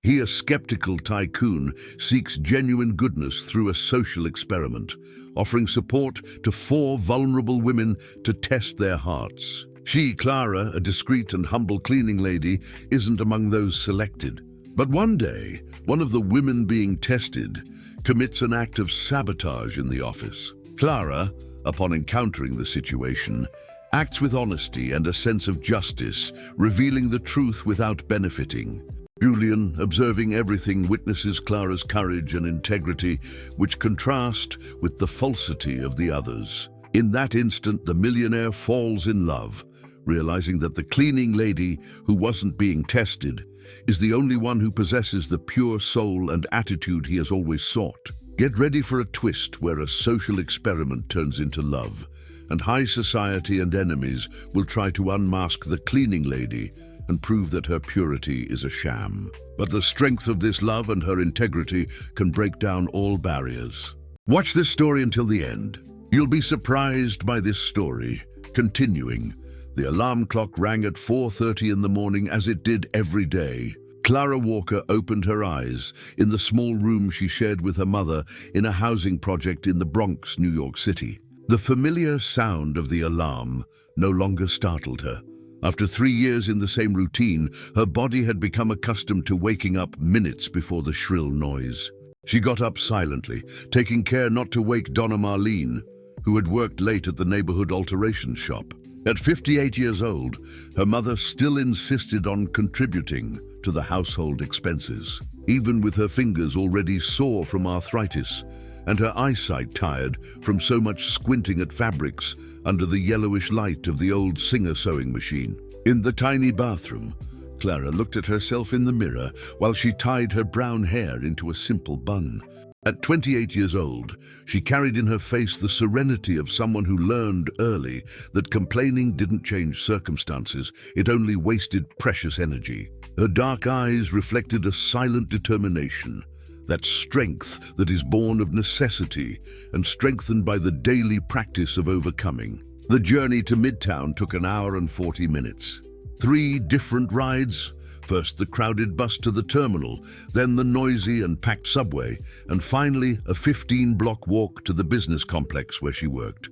He, a skeptical tycoon, seeks genuine goodness through a social experiment, offering support to 4 vulnerable women to test their hearts. She, Clara, a discreet and humble cleaning lady, isn't among those selected. But one day, one of the women being tested commits an act of sabotage in the office. Clara, upon encountering the situation, acts with honesty and a sense of justice, revealing the truth without benefiting. Julian, observing everything, witnesses Clara's courage and integrity, which contrast with the falsity of the others. In that instant, the millionaire falls in love, realizing that the cleaning lady, who wasn't being tested, is the only one who possesses the pure soul and attitude he has always sought. Get ready for a twist where a social experiment turns into love, and high society and enemies will try to unmask the cleaning lady and prove that her purity is a sham. But the strength of this love and her integrity can break down all barriers. Watch this story until the end. You'll be surprised by this story. Continuing, the alarm clock rang at 4:30 in the morning, as it did every day. Clara Walker opened her eyes in the small room she shared with her mother in a housing project in the Bronx, New York City. The familiar sound of the alarm no longer startled her. After 3 years in the same routine, her body had become accustomed to waking up minutes before the shrill noise. She got up silently, taking care not to wake Donna Marlene, who had worked late at the neighborhood alteration shop. At 58 years old, her mother still insisted on contributing to the household expenses, even with her fingers already sore from arthritis and her eyesight tired from so much squinting at fabrics under the yellowish light of the old Singer sewing machine. In the tiny bathroom, Clara looked at herself in the mirror while she tied her brown hair into a simple bun. At 28 years old, she carried in her face the serenity of someone who learned early that complaining didn't change circumstances, it only wasted precious energy. Her dark eyes reflected a silent determination, that strength that is born of necessity and strengthened by the daily practice of overcoming. The journey to Midtown took an hour and 40 minutes. 3 different rides. First the crowded bus to the terminal, then the noisy and packed subway, and finally a 15-block walk to the business complex where she worked.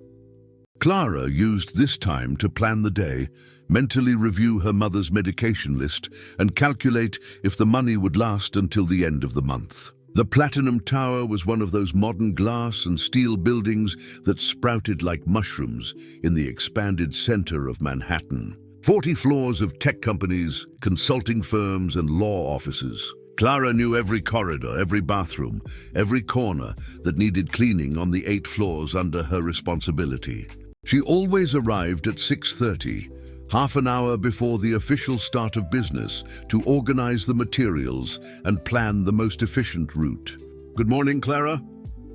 Clara used this time to plan the day, mentally review her mother's medication list, and calculate if the money would last until the end of the month. The Platinum Tower was one of those modern glass and steel buildings that sprouted like mushrooms in the expanded center of Manhattan. 40 floors of tech companies, consulting firms, and law offices. Clara knew every corridor, every bathroom, every corner that needed cleaning on the 8 floors under her responsibility. She always arrived at 6:30, half an hour before the official start of business, to organize the materials and plan the most efficient route. "Good morning, Clara,"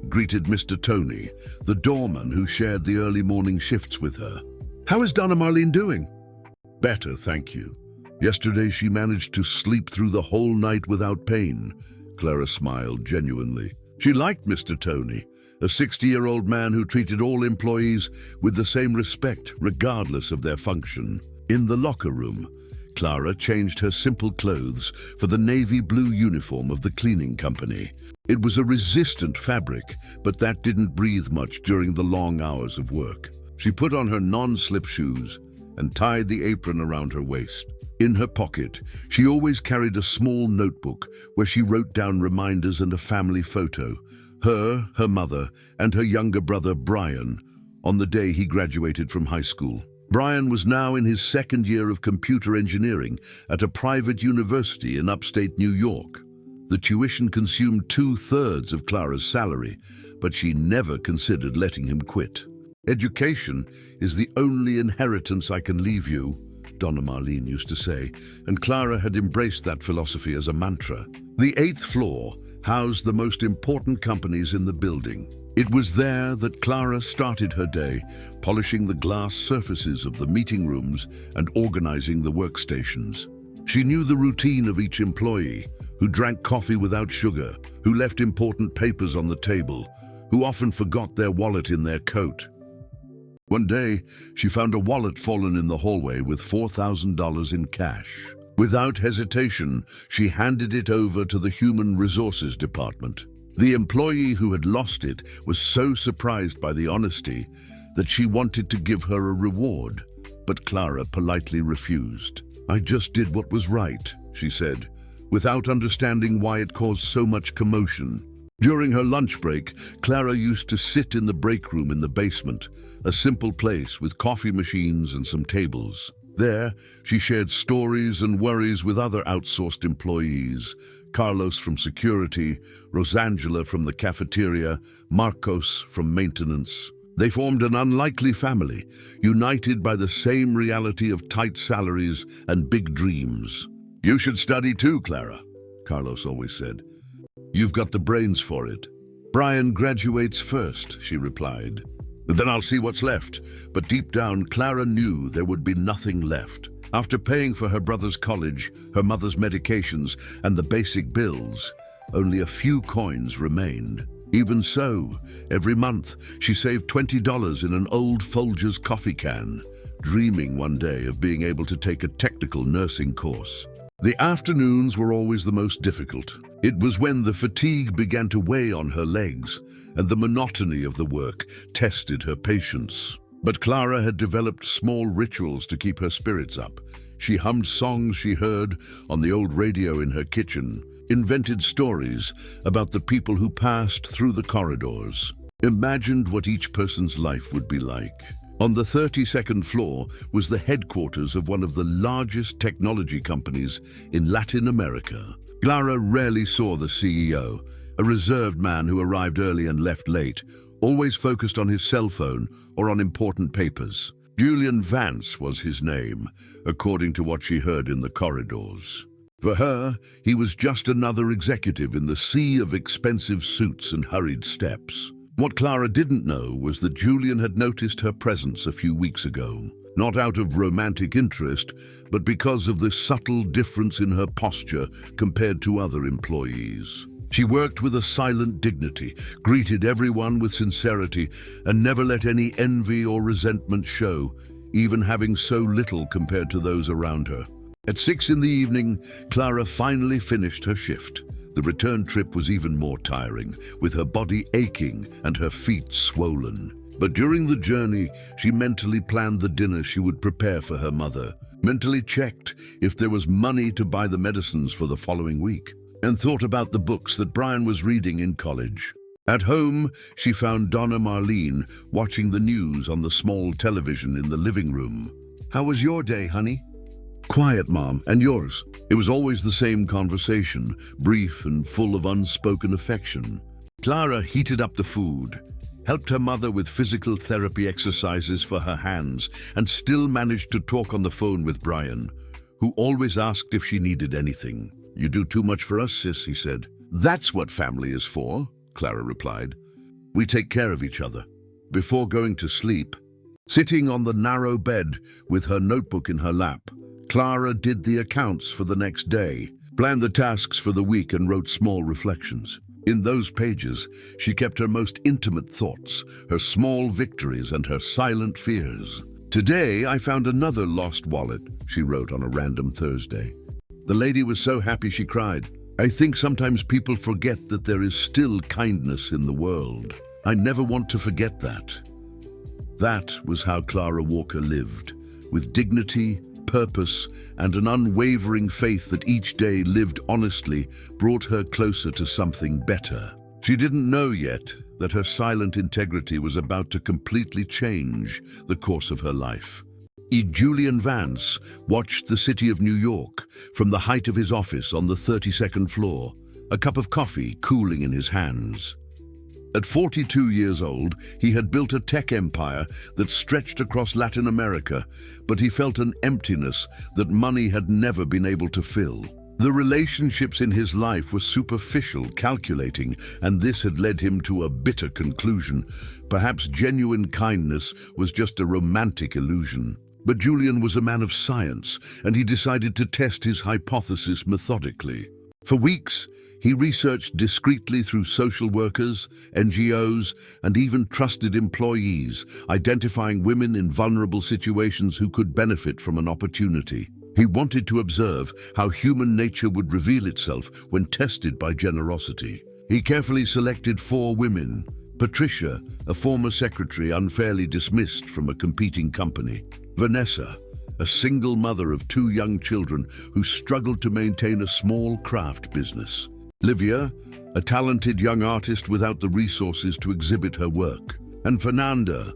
greeted Mr. Tony, the doorman who shared the early morning shifts with her. "How is Donna Marlene doing?" "Better, thank you. Yesterday she managed to sleep through the whole night without pain." Clara smiled genuinely. She liked Mr. Tony, a 60-year-old man who treated all employees with the same respect, regardless of their function. In the locker room, Clara changed her simple clothes for the navy blue uniform of the cleaning company. It was a resistant fabric, but that didn't breathe much during the long hours of work. She put on her non-slip shoes and tied the apron around her waist. In her pocket, she always carried a small notebook where she wrote down reminders and a family photo. Her mother, and her younger brother Brian, on the day he graduated from high school. Brian was now in his 2nd year of computer engineering at a private university in upstate New York. The tuition consumed 2/3 of Clara's salary, but she never considered letting him quit. "Education is the only inheritance I can leave you," Donna Marlene used to say, and Clara had embraced that philosophy as a mantra. The 8th floor housed the most important companies in the building. It was there that Clara started her day, polishing the glass surfaces of the meeting rooms and organizing the workstations. She knew the routine of each employee, who drank coffee without sugar, who left important papers on the table, who often forgot their wallet in their coat. One day, she found a wallet fallen in the hallway with $4,000 in cash. Without hesitation, she handed it over to the Human Resources Department. The employee who had lost it was so surprised by the honesty that she wanted to give her a reward, but Clara politely refused. "I just did what was right," she said, without understanding why it caused so much commotion. During her lunch break, Clara used to sit in the break room in the basement, a simple place with coffee machines and some tables. There, she shared stories and worries with other outsourced employees: Carlos from security, Rosangela from the cafeteria, Marcos from maintenance. They formed an unlikely family, united by the same reality of tight salaries and big dreams. "You should study too, Clara," Carlos always said. "You've got the brains for it." "Brian graduates first," she replied. "Then I'll see what's left." But deep down, Clara knew there would be nothing left. After paying for her brother's college, her mother's medications, and the basic bills, only a few coins remained. Even so, every month, she saved $20 in an old Folgers coffee can, dreaming one day of being able to take a technical nursing course. The afternoons were always the most difficult. It was when the fatigue began to weigh on her legs, and the monotony of the work tested her patience. But Clara had developed small rituals to keep her spirits up. She hummed songs she heard on the old radio in her kitchen, invented stories about the people who passed through the corridors, imagined what each person's life would be like. On the 32nd floor was the headquarters of one of the largest technology companies in Latin America. Clara rarely saw the CEO, a reserved man who arrived early and left late, always focused on his cell phone or on important papers. Julian Vance was his name, according to what she heard in the corridors. For her, he was just another executive in the sea of expensive suits and hurried steps. What Clara didn't know was that Julian had noticed her presence a few weeks ago, not out of romantic interest, but because of the subtle difference in her posture compared to other employees. She worked with a silent dignity, greeted everyone with sincerity, and never let any envy or resentment show, even having so little compared to those around her. At 6 in the evening, Clara finally finished her shift. The return trip was even more tiring, with her body aching and her feet swollen. But during the journey, she mentally planned the dinner she would prepare for her mother, mentally checked if there was money to buy the medicines for the following week, and thought about the books that Brian was reading in college. At home, she found Donna Marlene watching the news on the small television in the living room. "How was your day, honey?" "Quiet, Mom. And yours?" It was always the same conversation, brief and full of unspoken affection. Clara heated up the food, helped her mother with physical therapy exercises for her hands, and still managed to talk on the phone with Brian, who always asked if she needed anything. "You do too much for us, sis," he said. "That's what family is for," Clara replied. "We take care of each other." Before going to sleep, sitting on the narrow bed with her notebook in her lap, Clara did the accounts for the next day, planned the tasks for the week, and wrote small reflections. In those pages, she kept her most intimate thoughts, her small victories, and her silent fears. "Today, I found another lost wallet," she wrote on a random Thursday. "The lady was so happy she cried. I think sometimes people forget that there is still kindness in the world. I never want to forget that." That was how Clara Walker lived, with dignity, purpose, and an unwavering faith that each day lived honestly brought her closer to something better. She didn't know yet that her silent integrity was about to completely change the course of her life. Julian Vance watched the city of New York from the height of his office on the 32nd floor, a cup of coffee cooling in his hands. At 42 years old, he had built a tech empire that stretched across Latin America, but he felt an emptiness that money had never been able to fill. The relationships in his life were superficial, calculating, and this had led him to a bitter conclusion. Perhaps genuine kindness was just a romantic illusion. But Julian was a man of science, and he decided to test his hypothesis methodically. For weeks, he researched discreetly through social workers, NGOs, and even trusted employees, identifying women in vulnerable situations who could benefit from an opportunity. He wanted to observe how human nature would reveal itself when tested by generosity. He carefully selected 4 women. Patricia, a former secretary unfairly dismissed from a competing company. Vanessa, a single mother of 2 young children who struggled to maintain a small craft business. Livia, a talented young artist without the resources to exhibit her work. And Fernanda,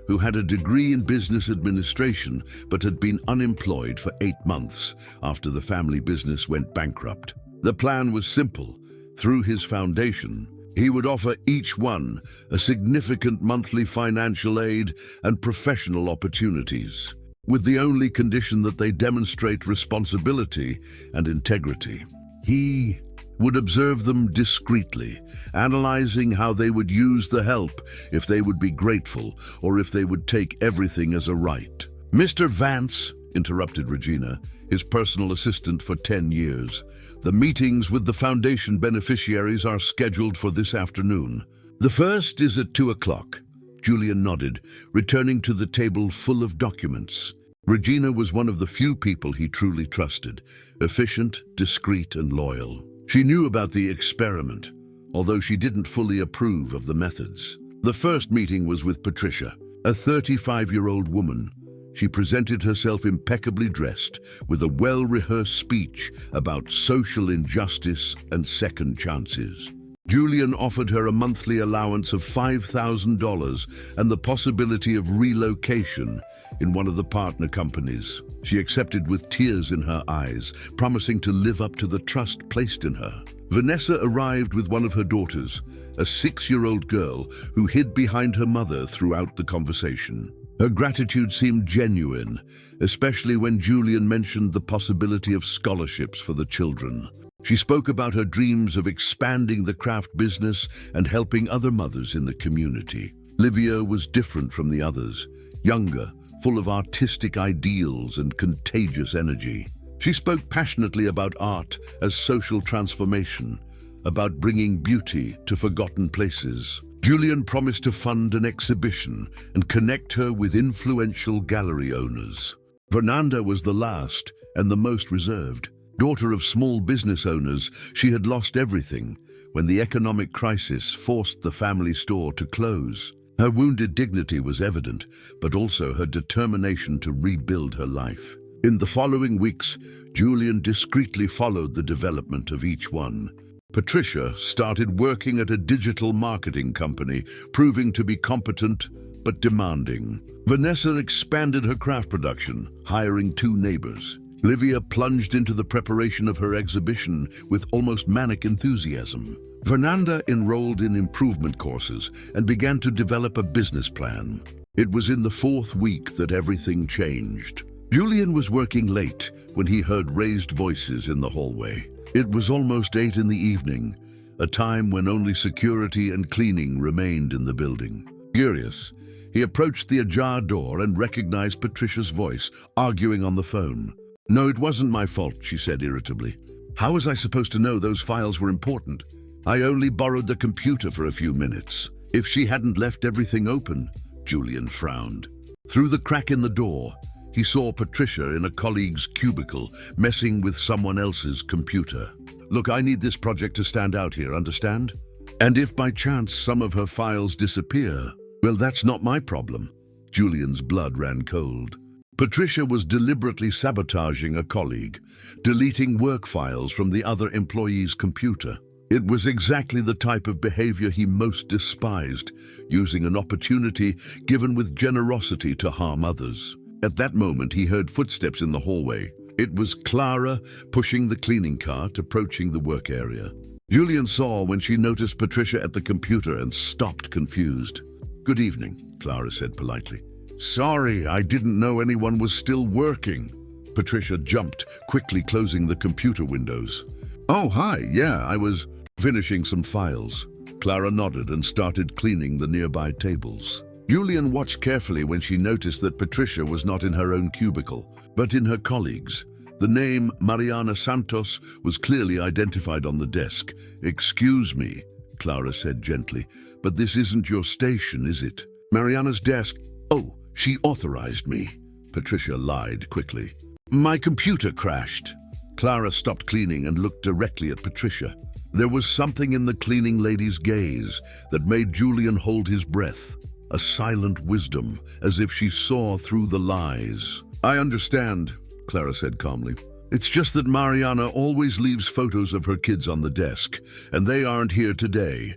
who had a degree in business administration but had been unemployed for 8 months after the family business went bankrupt. The plan was simple. Through his foundation, he would offer each one a significant monthly financial aid and professional opportunities, with the only condition that they demonstrate responsibility and integrity. He would observe them discreetly, analyzing how they would use the help, if they would be grateful or if they would take everything as a right. "Mr. Vance," interrupted Regina, his personal assistant for 10 years, "the meetings with the foundation beneficiaries are scheduled for this afternoon. The first is at 2 o'clock. Julian nodded, returning to the table full of documents. Regina was one of the few people he truly trusted, efficient, discreet, and loyal. She knew about the experiment, although she didn't fully approve of the methods. The first meeting was with Patricia, a 35-year-old woman. She presented herself impeccably dressed, with a well-rehearsed speech about social injustice and second chances. Julian offered her a monthly allowance of $5,000 and the possibility of relocation in one of the partner companies. She accepted with tears in her eyes, promising to live up to the trust placed in her. Vanessa arrived with one of her daughters, a 6-year-old girl who hid behind her mother throughout the conversation. Her gratitude seemed genuine, especially when Julian mentioned the possibility of scholarships for the children. She spoke about her dreams of expanding the craft business and helping other mothers in the community. Livia was different from the others, younger, full of artistic ideals and contagious energy. She spoke passionately about art as social transformation, about bringing beauty to forgotten places. Julian promised to fund an exhibition and connect her with influential gallery owners. Fernanda was the last and the most reserved. Daughter of small business owners, she had lost everything when the economic crisis forced the family store to close. Her wounded dignity was evident, but also her determination to rebuild her life. In the following weeks, Julian discreetly followed the development of each one. Patricia started working at a digital marketing company, proving to be competent but demanding. Vanessa expanded her craft production, hiring 2 neighbors. Livia plunged into the preparation of her exhibition with almost manic enthusiasm. Fernanda enrolled in improvement courses and began to develop a business plan. It was in the 4th week that everything changed. Julian was working late when he heard raised voices in the hallway. It was almost 8 in the evening, a time when only security and cleaning remained in the building. Curious, he approached the ajar door and recognized Patricia's voice, arguing on the phone. "No, it wasn't my fault," she said irritably. "How was I supposed to know those files were important? I only borrowed the computer for a few minutes." "If she hadn't left everything open," Julian frowned. Through the crack in the door, he saw Patricia in a colleague's cubicle, messing with someone else's computer. "Look, I need this project to stand out here, understand? And if by chance some of her files disappear, well, that's not my problem." Julian's blood ran cold. Patricia was deliberately sabotaging a colleague, deleting work files from the other employee's computer. It was exactly the type of behavior he most despised, using an opportunity given with generosity to harm others. At that moment, he heard footsteps in the hallway. It was Clara pushing the cleaning cart, approaching the work area. Julian saw when she noticed Patricia at the computer and stopped confused. "Good evening," Clara said politely. "Sorry, I didn't know anyone was still working." Patricia jumped, quickly closing the computer windows. "Oh, hi, yeah, I was finishing some files." Clara nodded and started cleaning the nearby tables. Julian watched carefully when she noticed that Patricia was not in her own cubicle, but in her colleague's. The name Mariana Santos was clearly identified on the desk. "Excuse me," Clara said gently, "but this isn't your station, is it?" "Mariana's desk? Oh, she authorized me." Patricia lied quickly. My computer crashed. Clara stopped cleaning and looked directly at Patricia. There was something in the cleaning lady's gaze that made Julian hold his breath, a silent wisdom, as if she saw through the lies. I understand, Clara said calmly. It's just that Mariana always leaves photos of her kids on the desk, and they aren't here today.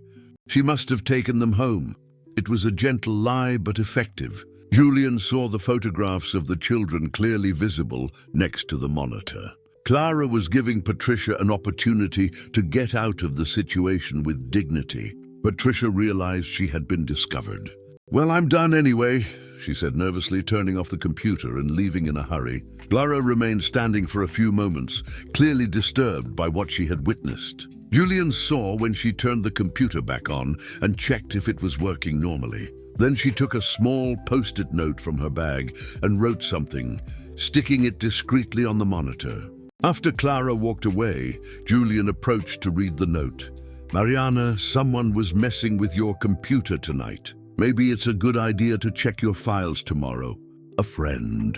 She must have taken them home. It was a gentle lie, but effective. Julian saw the photographs of the children clearly visible next to the monitor. Clara was giving Patricia an opportunity to get out of the situation with dignity. Patricia realized she had been discovered. Well, I'm done anyway, she said nervously, turning off the computer and leaving in a hurry. Clara remained standing for a few moments, clearly disturbed by what she had witnessed. Julian saw when she turned the computer back on and checked if it was working normally. Then she took a small post-it note from her bag and wrote something, sticking it discreetly on the monitor. After Clara walked away, Julian approached to read the note. Mariana, someone was messing with your computer tonight. Maybe it's a good idea to check your files tomorrow. A friend.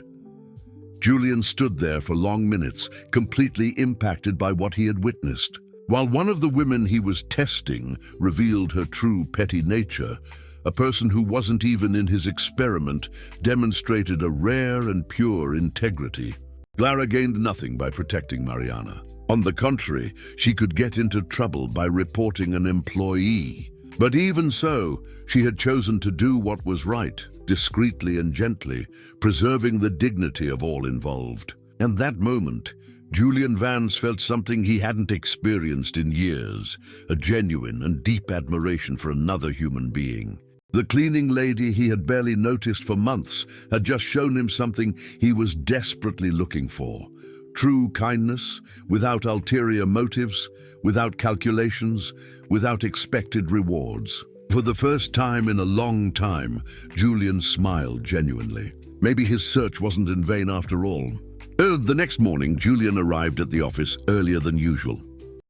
Julian stood there for long minutes, completely impacted by what he had witnessed. While one of the women he was testing revealed her true petty nature, a person who wasn't even in his experiment demonstrated a rare and pure integrity. Clara gained nothing by protecting Mariana. On the contrary, she could get into trouble by reporting an employee. But even so, she had chosen to do what was right, discreetly and gently, preserving the dignity of all involved. At that moment, Julian Vance felt something he hadn't experienced in years, a genuine and deep admiration for another human being. The cleaning lady he had barely noticed for months had just shown him something he was desperately looking for. True kindness, without ulterior motives, without calculations, without expected rewards. For the first time in a long time, Julian smiled genuinely. Maybe his search wasn't in vain after all. The next morning, Julian arrived at the office earlier than usual.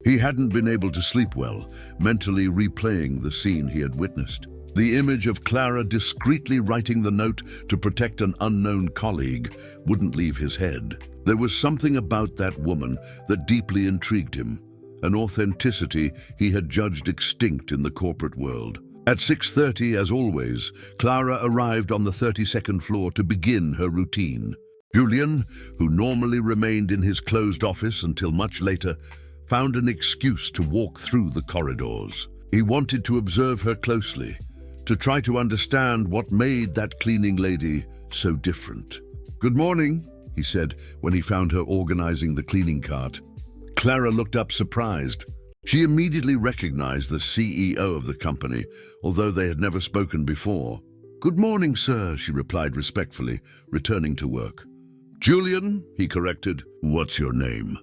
He hadn't been able to sleep well, mentally replaying the scene he had witnessed. The image of Clara discreetly writing the note to protect an unknown colleague wouldn't leave his head. There was something about that woman that deeply intrigued him, an authenticity he had judged extinct in the corporate world. At 6:30, as always, Clara arrived on the 32nd floor to begin her routine. Julian, who normally remained in his closed office until much later, found an excuse to walk through the corridors. He wanted to observe her closely, to try to understand what made that cleaning lady so different. "Good morning," he said when he found her organizing the cleaning cart. Clara looked up surprised. She immediately recognized the CEO of the company, although they had never spoken before. "Good morning, sir," she replied respectfully, returning to work. "Julian," he corrected. "What's your name?"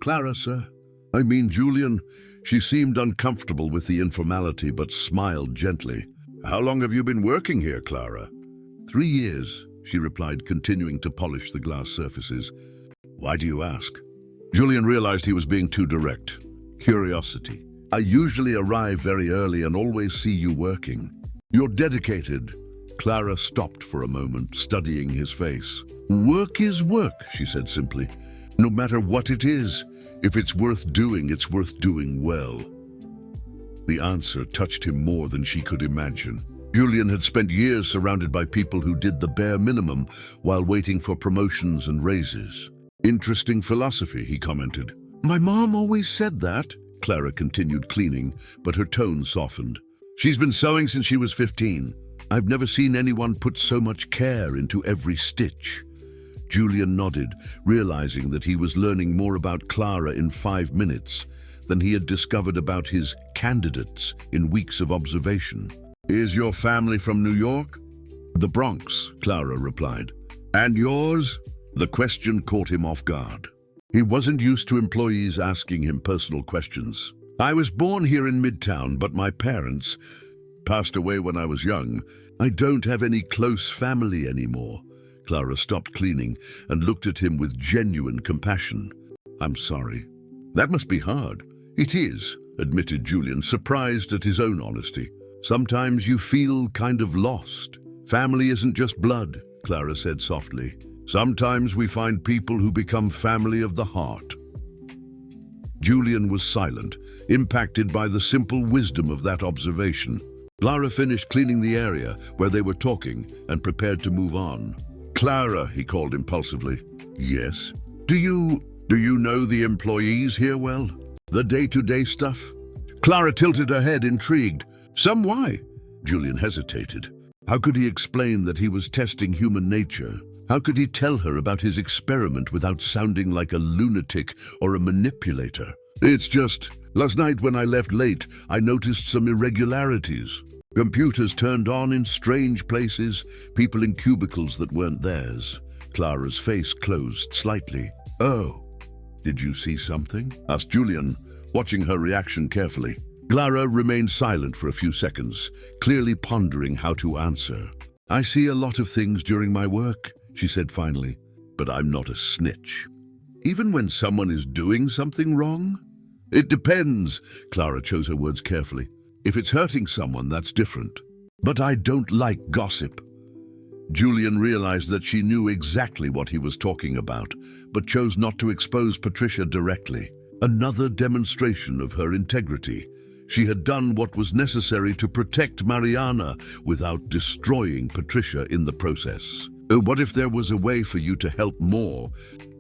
"Clara, sir." "I mean Julian." She seemed uncomfortable with the informality, but smiled gently. "How long have you been working here, Clara?" 3 years, she replied, continuing to polish the glass surfaces. "Why do you ask?" Julian realized he was being too direct. Curiosity. "I usually arrive very early and always see you working." "You're dedicated." Clara stopped for a moment, studying his face. "Work is work," she said simply. "No matter what it is, if it's worth doing well." The answer touched him more than she could imagine. Julian had spent years surrounded by people who did the bare minimum while waiting for promotions and raises. "Interesting philosophy," he commented. "My mom always said that." Clara continued cleaning, but her tone softened. "She's been sewing since she was 15. I've never seen anyone put so much care into every stitch." Julian nodded, realizing that he was learning more about Clara in 5 minutes than he had discovered about his candidates in weeks of observation. "Is your family from New York?" "The Bronx," Clara replied. "And yours?" The question caught him off guard. He wasn't used to employees asking him personal questions. "I was born here in Midtown, but my parents passed away when I was young. I don't have any close family anymore." Clara stopped cleaning and looked at him with genuine compassion. "I'm sorry." "That must be hard." "It is," admitted Julian, surprised at his own honesty. "Sometimes you feel kind of lost." "Family isn't just blood," Clara said softly. Sometimes we find people who become family of the heart. Julian was silent, impacted by the simple wisdom of that observation. Clara finished cleaning the area where they were talking and prepared to move on. "Clara," he called impulsively. "Yes?" Do you know the employees here well? The day-to-day stuff?" Clara tilted her head, intrigued. "Some why?" Julian hesitated. How could he explain that he was testing human nature? How could he tell her about his experiment without sounding like a lunatic or a manipulator? "It's just, last night when I left late, I noticed some irregularities. Computers turned on in strange places, people in cubicles that weren't theirs." Clara's face closed slightly. "Oh, did you see something?" asked Julian, watching her reaction carefully. Clara remained silent for a few seconds, clearly pondering how to answer. "I see a lot of things during my work," she said finally, "but I'm not a snitch." "Even when someone is doing something wrong?" "It depends," Clara chose her words carefully. "If it's hurting someone, that's different. But I don't like gossip." Julian realized that she knew exactly what he was talking about, but chose not to expose Patricia directly. Another demonstration of her integrity. She had done what was necessary to protect Mariana without destroying Patricia in the process. What if there was a way for you to help more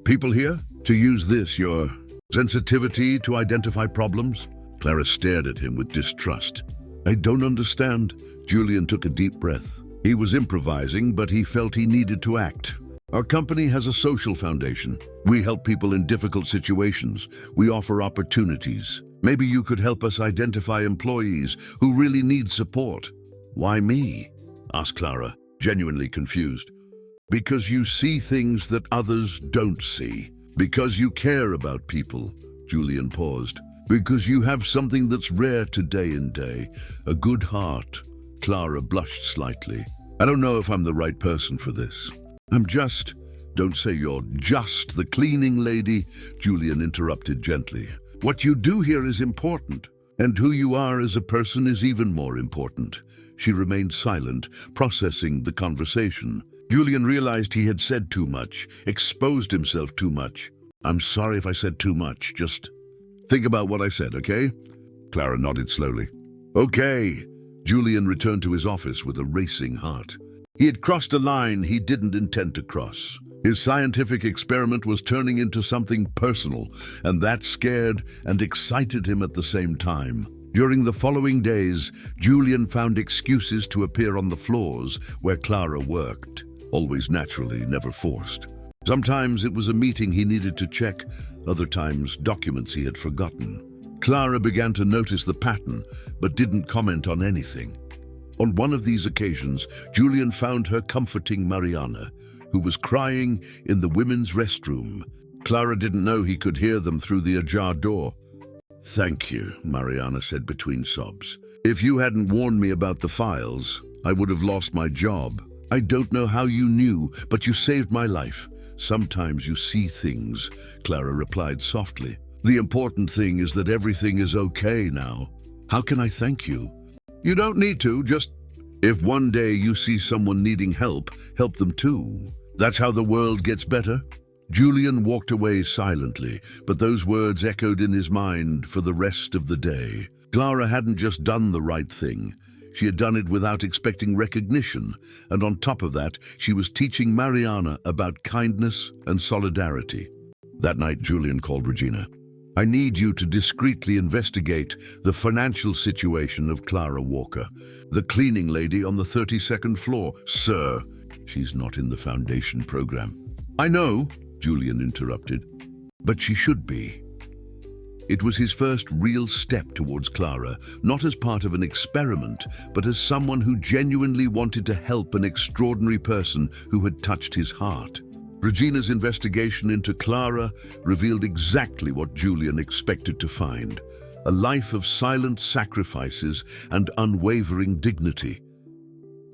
people here? To use your sensitivity to identify problems? Clara stared at him with distrust. "I don't understand." Julian took a deep breath. He was improvising, but he felt he needed to act. "Our company has a social foundation. We help people in difficult situations. We offer opportunities. Maybe you could help us identify employees who really need support." "Why me?" asked Clara, genuinely confused. "Because you see things that others don't see. Because you care about people." Julian paused. "Because you have something that's rare today and day, a good heart." Clara blushed slightly. "I don't know if I'm the right person for this. I'm just—" "Don't say you're just the cleaning lady," Julian interrupted gently. "What you do here is important, and who you are as a person is even more important." She remained silent, processing the conversation. Julian realized he had said too much, exposed himself too much. "I'm sorry if I said too much. Just think about what I said, okay?" Clara nodded slowly. "Okay." Julian returned to his office with a racing heart. He had crossed a line he didn't intend to cross. His scientific experiment was turning into something personal, and that scared and excited him at the same time. During the following days, Julian found excuses to appear on the floors where Clara worked. Always naturally, never forced. Sometimes it was a meeting he needed to check, other times documents he had forgotten. Clara began to notice the pattern, but didn't comment on anything. On one of these occasions, Julian found her comforting Mariana, who was crying in the women's restroom. Clara didn't know he could hear them through the ajar door. "Thank you," Mariana said between sobs. "If you hadn't warned me about the files, I would have lost my job. I don't know how you knew, but you saved my life. Sometimes you see things," Clara replied softly. "The important thing is that everything is okay now. How can I thank you?" "You don't need to, just if one day you see someone needing help, help them too. That's how the world gets better." Julian walked away silently, but those words echoed in his mind for the rest of the day. Clara hadn't just done the right thing. She had done it without expecting recognition, and on top of that, she was teaching Mariana about kindness and solidarity. That night, Julian called Regina. "I need you to discreetly investigate the financial situation of Clara Walker, the cleaning lady on the 32nd floor." "Sir, she's not in the foundation program." "I know," Julian interrupted, "but she should be." It was his first real step towards Clara, not as part of an experiment, but as someone who genuinely wanted to help an extraordinary person who had touched his heart. Regina's investigation into Clara revealed exactly what Julian expected to find: a life of silent sacrifices and unwavering dignity.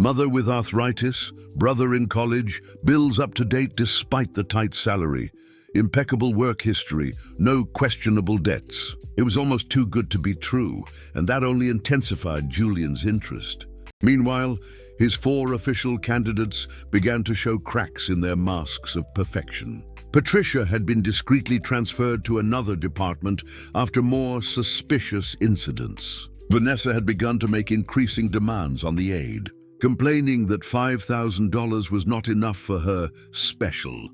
Mother with arthritis, brother in college, bills up to date despite the tight salary, impeccable work history, no questionable debts. It was almost too good to be true, and that only intensified Julian's interest. Meanwhile, his 4 official candidates began to show cracks in their masks of perfection. Patricia had been discreetly transferred to another department after more suspicious incidents. Vanessa had begun to make increasing demands on the aide, complaining that $5,000 was not enough for her special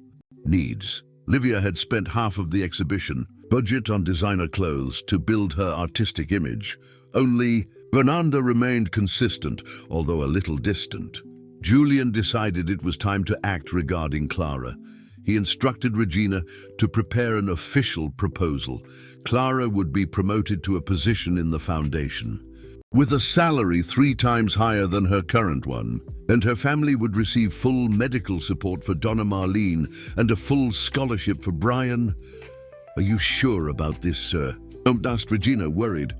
needs. Livia had spent half of the exhibition budget on designer clothes to build her artistic image. Only Fernanda remained consistent, although a little distant. Julian decided it was time to act regarding Clara. He instructed Regina to prepare an official proposal. Clara would be promoted to a position in the foundation, with a salary 3 times higher than her current one, and her family would receive full medical support for Donna Marlene and a full scholarship for Brian. "Are you sure about this, sir?" asked Regina, worried.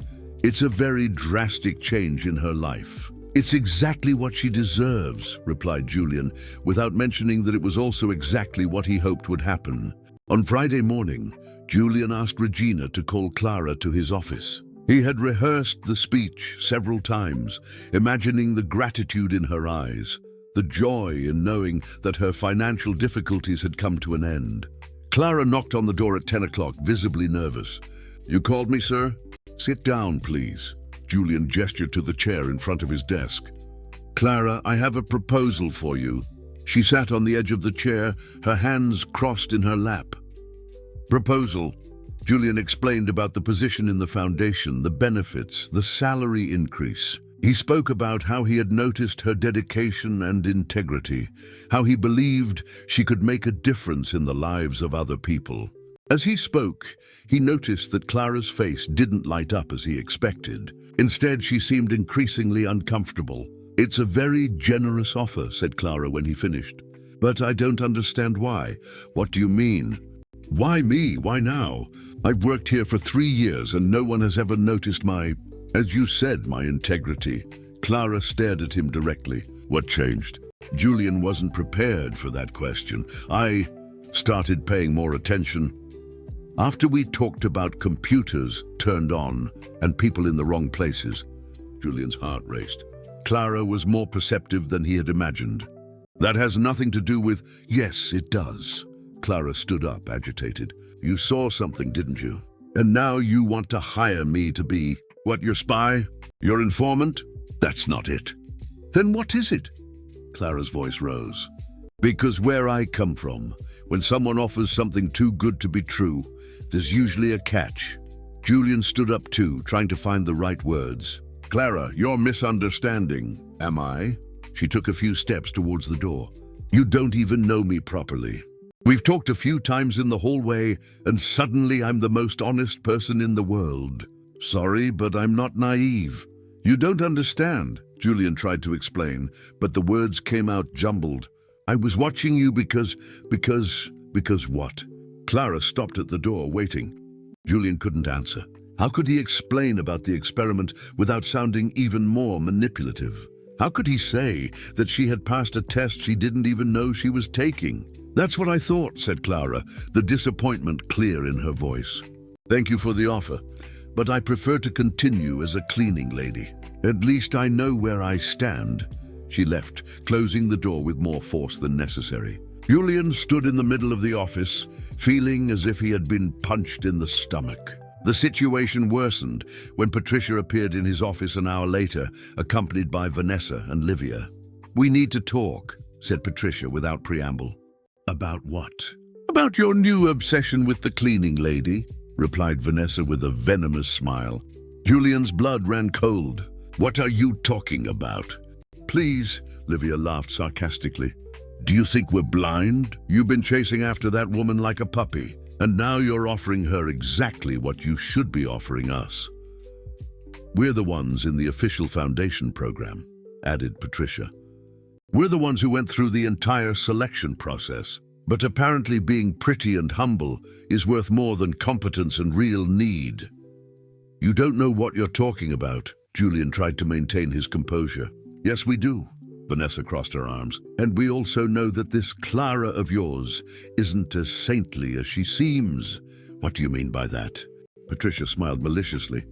"It's a very drastic change in her life." "It's exactly what she deserves," replied Julian, without mentioning that it was also exactly what he hoped would happen. On Friday morning, Julian asked Regina to call Clara to his office. He had rehearsed the speech several times, imagining the gratitude in her eyes, the joy in knowing that her financial difficulties had come to an end. Clara knocked on the door at 10 o'clock, visibly nervous. "You called me, sir?" "Sit down, please." Julian gestured to the chair in front of his desk. "Clara, I have a proposal for you." She sat on the edge of the chair, her hands crossed in her lap. "Proposal." Julian explained about the position in the foundation, the benefits, the salary increase. He spoke about how he had noticed her dedication and integrity, how he believed she could make a difference in the lives of other people. As he spoke, he noticed that Clara's face didn't light up as he expected. Instead, she seemed increasingly uncomfortable. "It's a very generous offer," said Clara when he finished. "But I don't understand why." "What do you mean?" "Why me? Why now? I've worked here for 3 years and no one has ever noticed as you said, my integrity." Clara stared at him directly. "What changed?" Julian wasn't prepared for that question. "I started paying more attention. After we talked about computers turned on and people in the wrong places." Julian's heart raced. Clara was more perceptive than he had imagined. "That has nothing to do with—" "Yes, it does." Clara stood up, agitated. "You saw something, didn't you? And now you want to hire me to be, what, your spy? Your informant? That's not it." "Then what is it?" Clara's voice rose. "Because where I come from, when someone offers something too good to be true, there's usually a catch." Julian stood up too, trying to find the right words. "Clara, you're misunderstanding." "Am I?" She took a few steps towards the door. "You don't even know me properly. We've talked a few times in the hallway, and suddenly I'm the most honest person in the world. Sorry, but I'm not naive." "You don't understand," Julian tried to explain, but the words came out jumbled. "I was watching you because what?" Clara stopped at the door, waiting. Julian couldn't answer. How could he explain about the experiment without sounding even more manipulative? How could he say that she had passed a test she didn't even know she was taking? "That's what I thought," said Clara, the disappointment clear in her voice. "Thank you for the offer, but I prefer to continue as a cleaning lady. At least I know where I stand." She left, closing the door with more force than necessary. Julian stood in the middle of the office, feeling as if he had been punched in the stomach. The situation worsened when Patricia appeared in his office an hour later, accompanied by Vanessa and Livia. "We need to talk," said Patricia without preamble. "About what?" "About your new obsession with the cleaning lady," replied Vanessa with a venomous smile. Julian's blood ran cold. "What are you talking about?" "Please," Livia laughed sarcastically. "Do you think we're blind? You've been chasing after that woman like a puppy, and now you're offering her exactly what you should be offering us." "We're the ones in the official foundation program," added Patricia. "We're the ones who went through the entire selection process. But apparently being pretty and humble is worth more than competence and real need." "You don't know what you're talking about." Julian tried to maintain his composure. "Yes, we do." Vanessa crossed her arms. "And we also know that this Clara of yours isn't as saintly as she seems." "What do you mean by that?" Patricia smiled maliciously.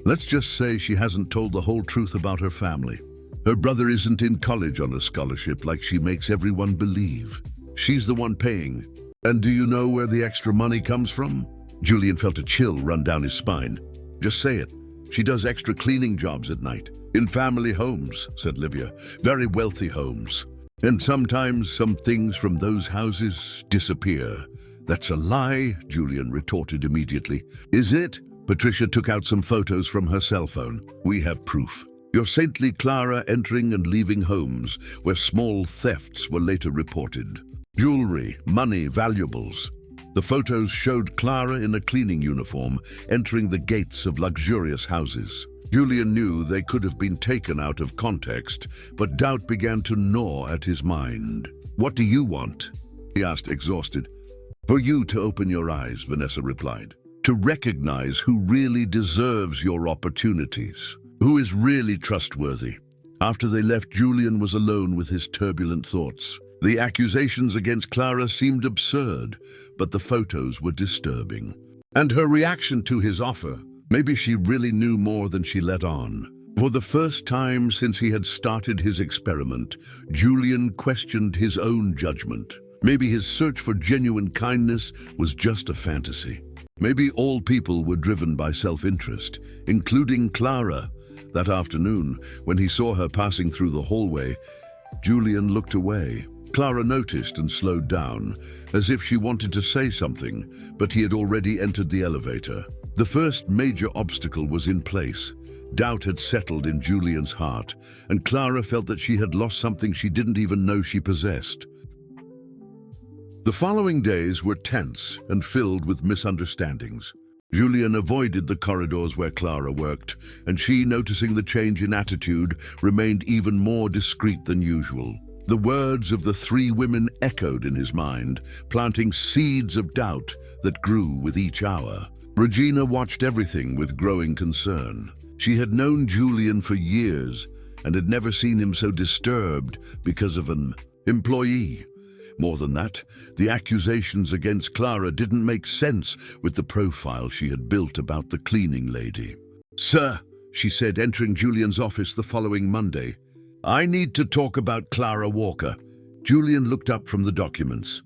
"Let's just say she hasn't told the whole truth about her family." Her brother isn't in college on a scholarship like she makes everyone believe. She's the one paying. And do you know where the extra money comes from? Julian felt a chill run down his spine. Just say it. She does extra cleaning jobs at night. In family homes, said Livia. Very wealthy homes. And sometimes some things from those houses disappear. That's a lie, Julian retorted immediately. Is it? Patricia took out some photos from her cell phone. We have proof. Your saintly Clara entering and leaving homes where small thefts were later reported. Jewelry, money, valuables. The photos showed Clara in a cleaning uniform entering the gates of luxurious houses. Julian knew they could have been taken out of context, but doubt began to gnaw at his mind. What do you want? He asked, exhausted. For you to open your eyes, Vanessa replied. To recognize who really deserves your opportunities. Who is really trustworthy? After they left, Julian was alone with his turbulent thoughts. The accusations against Clara seemed absurd, but the photos were disturbing. And her reaction to his offer, maybe she really knew more than she let on. For the first time since he had started his experiment, Julian questioned his own judgment. Maybe his search for genuine kindness was just a fantasy. Maybe all people were driven by self-interest, including Clara. That afternoon, when he saw her passing through the hallway, Julian looked away. Clara noticed and slowed down, as if she wanted to say something, but he had already entered the elevator. The first major obstacle was in place. Doubt had settled in Julian's heart, and Clara felt that she had lost something she didn't even know she possessed. The following days were tense and filled with misunderstandings. Julian avoided the corridors where Clara worked, and she, noticing the change in attitude, remained even more discreet than usual. The words of the three women echoed in his mind, planting seeds of doubt that grew with each hour. Regina watched everything with growing concern. She had known Julian for years and had never seen him so disturbed because of an employee. More than that, the accusations against Clara didn't make sense with the profile she had built about the cleaning lady. "Sir," she said, entering Julian's office the following Monday, "I need to talk about Clara Walker." Julian looked up from the documents.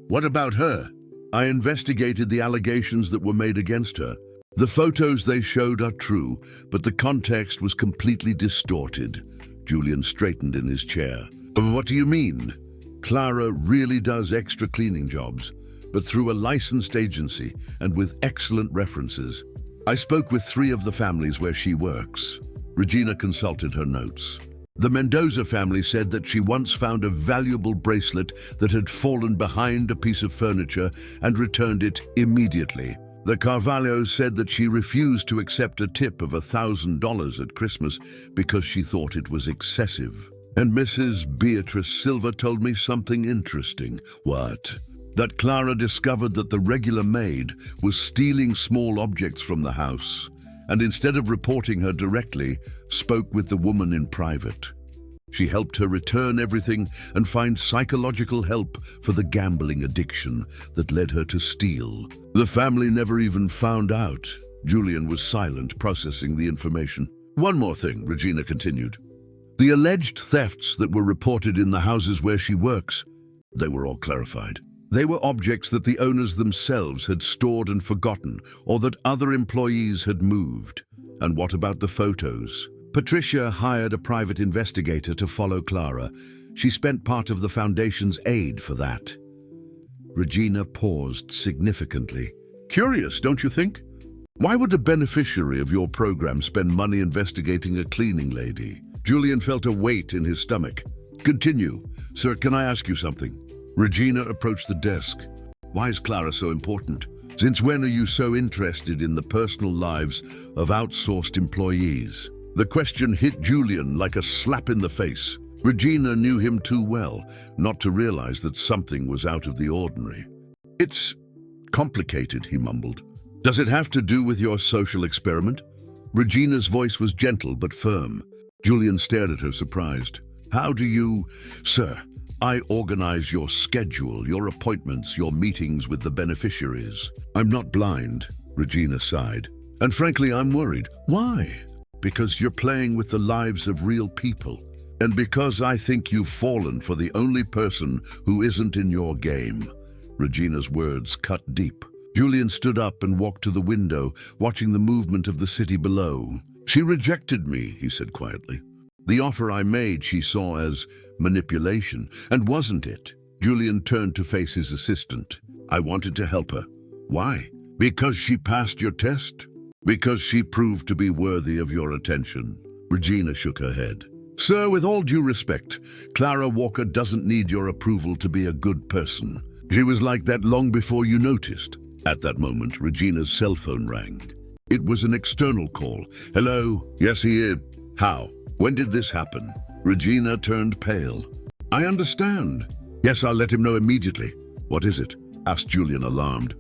"What about her?" "I investigated the allegations that were made against her. The photos they showed are true, but the context was completely distorted." Julian straightened in his chair. "What do you mean?" "Clara really does extra cleaning jobs, but through a licensed agency and with excellent references. I spoke with 3 of the families where she works." Regina consulted her notes. The Mendoza family said that she once found a valuable bracelet that had fallen behind a piece of furniture and returned it immediately. The Carvalhos said that she refused to accept a tip of $1,000 at Christmas because she thought it was excessive. And Mrs. Beatrice Silva told me something interesting. What? That Clara discovered that the regular maid was stealing small objects from the house, and instead of reporting her directly, spoke with the woman in private. She helped her return everything and find psychological help for the gambling addiction that led her to steal. The family never even found out. Julian was silent, processing the information. "One more thing," Regina continued. "The alleged thefts that were reported in the houses where she works, they were all clarified. They were objects that the owners themselves had stored and forgotten, or that other employees had moved. And what about the photos? Patricia hired a private investigator to follow Clara. She spent part of the foundation's aid for that." Regina paused significantly. "Curious, don't you think? Why would a beneficiary of your program spend money investigating a cleaning lady?" Julian felt a weight in his stomach. "Continue. Sir, can I ask you something?" Regina approached the desk. "Why is Clara so important? Since when are you so interested in the personal lives of outsourced employees?" The question hit Julian like a slap in the face. Regina knew him too well not to realize that something was out of the ordinary. "It's complicated," he mumbled. "Does it have to do with your social experiment?" Regina's voice was gentle but firm. Julian stared at her, surprised. "How do you—" "Sir, I organize your schedule, your appointments, your meetings with the beneficiaries. I'm not blind," Regina sighed. "And frankly, I'm worried." "Why?" "Because you're playing with the lives of real people. And because I think you've fallen for the only person who isn't in your game." Regina's words cut deep. Julian stood up and walked to the window, watching the movement of the city below. "She rejected me," he said quietly. "The offer I made she saw as manipulation, and wasn't it?" Julian turned to face his assistant. "I wanted to help her." "Why?" "Because she passed your test. Because she proved to be worthy of your attention." Regina shook her head. "Sir, with all due respect, Clara Walker doesn't need your approval to be a good person. She was like that long before you noticed." At that moment, Regina's cell phone rang. It was an external call. "Hello? Yes, he is. How? When did this happen?" Regina turned pale. "I understand. Yes, I'll let him know immediately." "What is it?" asked Julian, alarmed.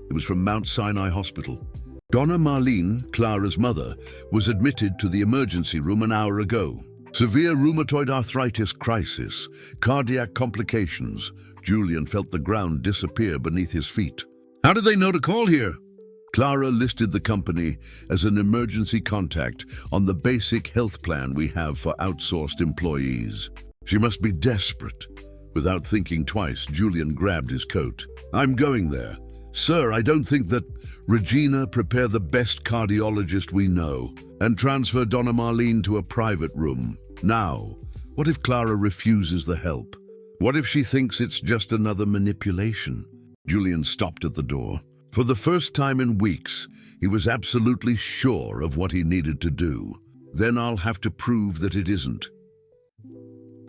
It was from Mount Sinai Hospital. "Donna Marlene, Clara's mother, was admitted to the emergency room an hour ago. Severe rheumatoid arthritis crisis, cardiac complications." Julian felt the ground disappear beneath his feet. "How did they know to call here?" "Clara listed the company as an emergency contact on the basic health plan we have for outsourced employees. She must be desperate." Without thinking twice, Julian grabbed his coat. "I'm going there. Sir, I don't think that—" "Regina, prepare the best cardiologist we know and transfer Donna Marlene to a private room. Now, what if Clara refuses the help? What if she thinks it's just another manipulation?" Julian stopped at the door. For the first time in weeks, he was absolutely sure of what he needed to do. "Then I'll have to prove that it isn't."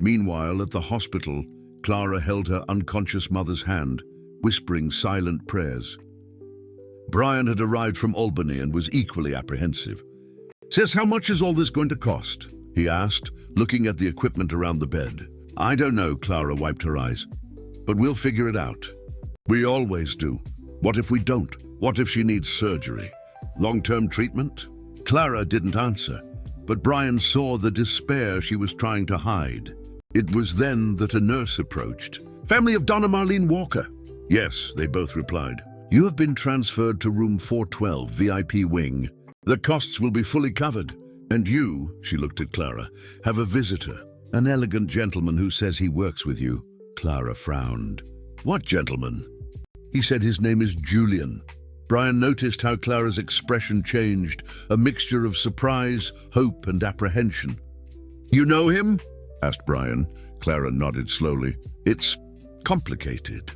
Meanwhile, at the hospital, Clara held her unconscious mother's hand, whispering silent prayers. Brian had arrived from Albany and was equally apprehensive. "Sis, how much is all this going to cost?" he asked, looking at the equipment around the bed. "I don't know," Clara wiped her eyes. "But we'll figure it out. We always do. What if we don't? What if she needs surgery? Long-term treatment?" Clara didn't answer, but Brian saw the despair she was trying to hide. It was then that a nurse approached. "Family of Donna Marlene Walker." "Yes," they both replied. "You have been transferred to room 412, VIP wing. The costs will be fully covered. And you," she looked at Clara, "have a visitor, an elegant gentleman who says he works with you." Clara frowned. "What gentleman?" "He said his name is Julian." Brian noticed how Clara's expression changed, a mixture of surprise, hope, and apprehension. "You know him?" asked Brian. Clara nodded slowly. "It's complicated."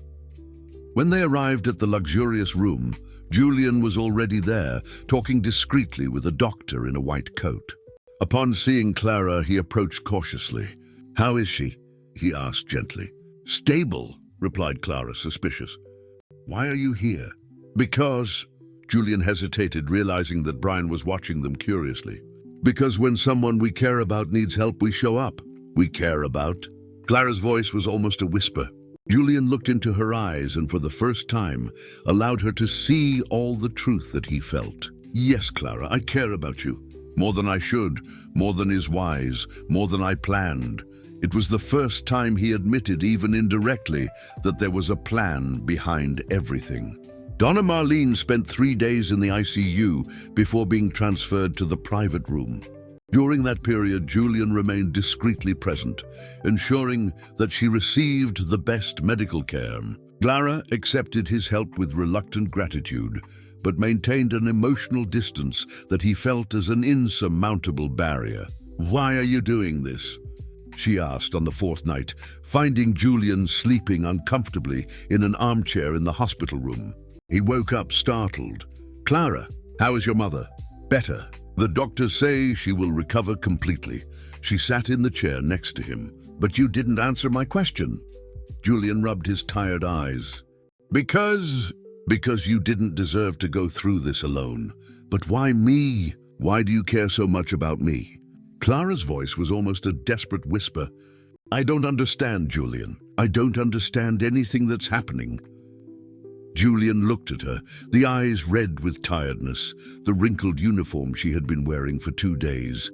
When they arrived at the luxurious room, Julian was already there, talking discreetly with a doctor in a white coat. Upon seeing Clara, he approached cautiously. "How is she?" he asked gently. "Stable," replied Clara, suspicious. "Why are you here?" "Because—" Julian hesitated, realizing that Brian was watching them curiously. "Because when someone we care about needs help, we show up." "We care about?" Clara's voice was almost a whisper. Julian looked into her eyes and for the first time allowed her to see all the truth that he felt. "Yes, Clara, I care about you. More than I should, more than is wise, more than I planned." It was the first time he admitted, even indirectly, that there was a plan behind everything. Donna Marlene spent 3 days in the ICU before being transferred to the private room. During that period, Julian remained discreetly present, ensuring that she received the best medical care. Clara accepted his help with reluctant gratitude, but maintained an emotional distance that he felt as an insurmountable barrier. "Why are you doing this?" she asked on the 4th night, finding Julian sleeping uncomfortably in an armchair in the hospital room. He woke up startled. "Clara, how is your mother?" "Better. The doctors say she will recover completely." She sat in the chair next to him. "But you didn't answer my question." Julian rubbed his tired eyes. Because you didn't deserve to go through this alone." "But why me? Why do you care so much about me?" Clara's voice was almost a desperate whisper. "I don't understand, Julian. I don't understand anything that's happening." Julian looked at her, the eyes red with tiredness, the wrinkled uniform she had been wearing for 2 days,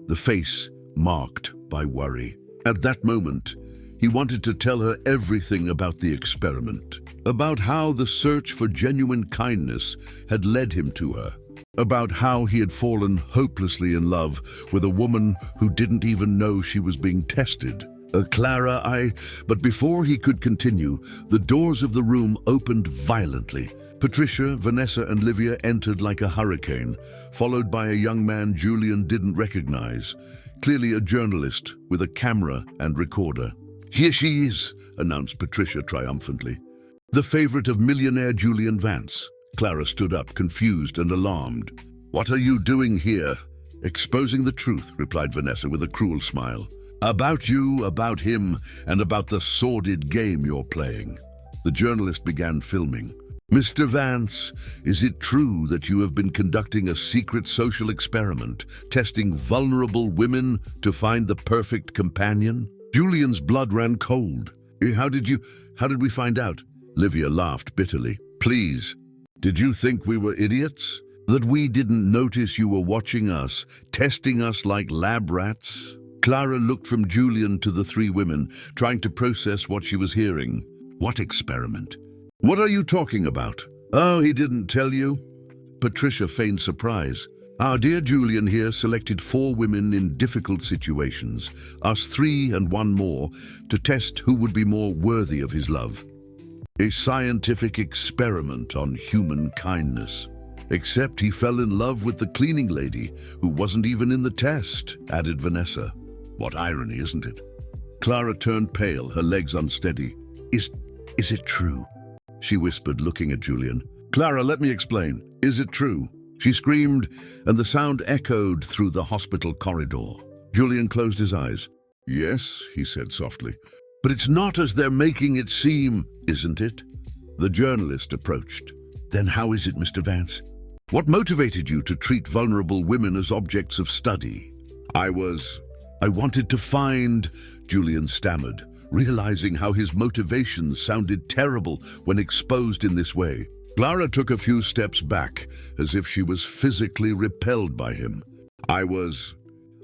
the face marked by worry. At that moment, he wanted to tell her everything about the experiment, about how the search for genuine kindness had led him to her. about how he had fallen hopelessly in love with a woman who didn't even know she was being tested. But before he could continue, the doors of the room opened violently. Patricia, Vanessa, and Livia entered like a hurricane, followed by a young man Julian didn't recognize, clearly a journalist with a camera and recorder. "Here she is," announced Patricia triumphantly. "The favorite of millionaire Julian Vance." Clara stood up, confused and alarmed. "What are you doing here?" "Exposing the truth," replied Vanessa with a cruel smile. "About you, about him, and about the sordid game you're playing." The journalist began filming. "Mr. Vance, is it true that you have been conducting a secret social experiment, testing vulnerable women to find the perfect companion?" Julian's blood ran cold. How did we find out?" Livia laughed bitterly. "Please, did you think we were idiots? That we didn't notice you were watching us, testing us like lab rats?" Clara looked from Julian to the three women, trying to process what she was hearing. "What experiment? What are you talking about?" "Oh, he didn't tell you?" Patricia feigned surprise. "Our dear Julian here selected 4 women in difficult situations, us 3 and 1 more, to test who would be more worthy of his love. A scientific experiment on human kindness. Except he fell in love with the cleaning lady, who wasn't even in the test," added Vanessa. "What irony, isn't it?" Clara turned pale, her legs unsteady. Is it true?" she whispered, looking at Julian. "Clara, let me explain. Is it true?" She screamed, and the sound echoed through the hospital corridor. Julian closed his eyes. "Yes," he said softly. "But it's not as they're making it seem, isn't it?" The journalist approached. "Then how is it, Mr. Vance? What motivated you to treat vulnerable women as objects of study?" I wanted to find," Julian stammered, realizing how his motivations sounded terrible when exposed in this way. Clara took a few steps back, as if she was physically repelled by him. I was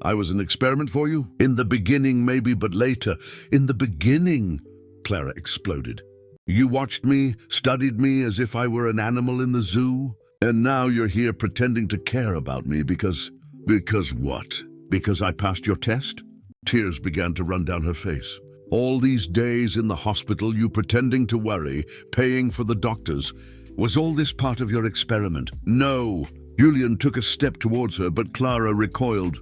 an experiment for you? In the beginning, maybe, but later." "In the beginning?" Clara exploded. "You watched me, studied me as if I were an animal in the zoo? And now you're here pretending to care about me because what? Because I passed your test?" Tears began to run down her face. "All these days in the hospital, you pretending to worry, paying for the doctors. Was all this part of your experiment?" "No." Julian took a step towards her, but Clara recoiled.